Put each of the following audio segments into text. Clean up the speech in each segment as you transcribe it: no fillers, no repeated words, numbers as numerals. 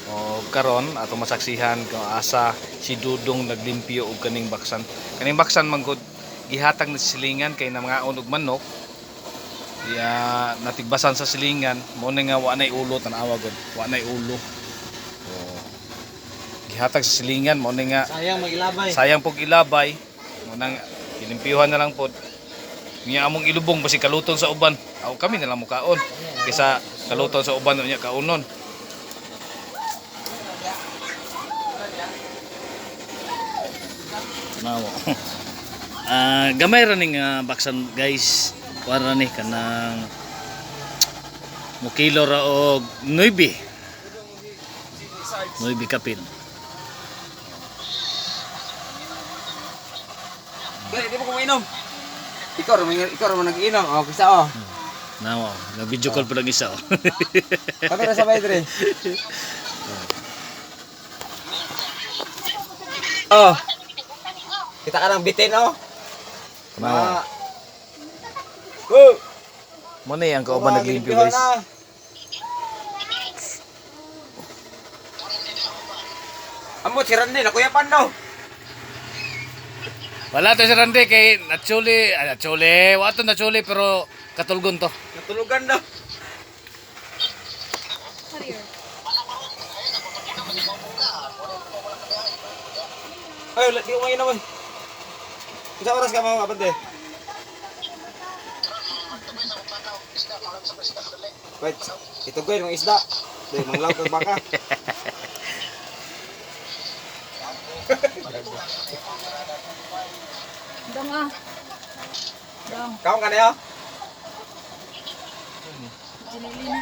O karon atong masaksihan kung asa si Dudong naglimpyo og kaning baksan. Kaning baksan man gud gihatag na silingan kay na mga og manok. Ya natigbasan sa silingan mo nga wa nay ulo tan-awa gud. Wa nay ulo. O gihatag sa silingan mo nga Sayang magilabay. sayang pog ilabay. Mo nang ilimpyuhan na lang pod. Niya among ilubong basi kaluton sa uban. Aw kami na lang mukaon. Kaysa kaluton sa uban niya kaunon. Nawa. Gamay ra ning baksan guys. Kuha ra ni kanang mukilo ra og 9. 9 kapin. Gali, di mo ko mainom. Ikaw mo nag-inom. O, kisa o. Nawa, nag-video call pa lang isa. Kami na sabay dire. Oh. Kita ka ng bitin oh. Nawa. Oh. Mo na yang kauban naglimpyo guys. Amo si Randy na kuya pan daw. Wala to si Randy kay nachuli, wa to nachuli pero katulgon to. Natulugan daw. Ay, di ko mainom eh. Isa oras ka mga kapatid. Wait, ito ko yung isda. Dahil manglaw kang baka. Dong ah. Dong. Kaon ka na yun? Jinili na.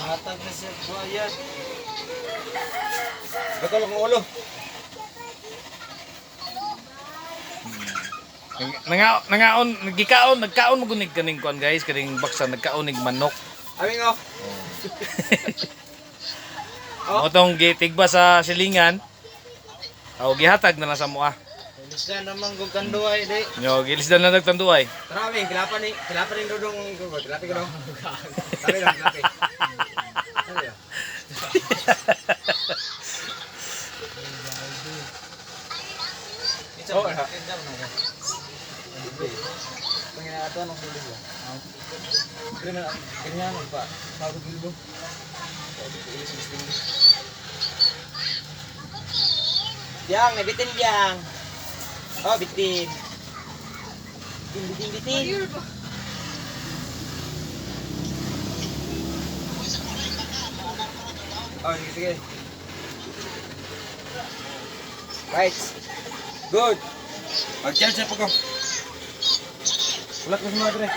Hatag na siya buhayan. Gatol ang ulo. Nagkaon mo gunig kaning kuan guys, kaning baksan nagkaon nig manok. Aming o. Mo tong gitigba sa silingan. Aw gihatag na lang sa mua. Ilisdan naman kung kanduay di. Nyo gilisdan na nagtanduay. Tara aming, kilapan ni Dudong. Kilapi ko no. Kilapi lang, kilapi. Ano yun? Oh, panginato ng sulit ba? Ganyan pa. Bago bilbo. Biang, nabitin biang. Oh, bitin. Bitin. Oh, sige. Right. Good. Mag-charge na po ko. Ulat ko sa mga dre.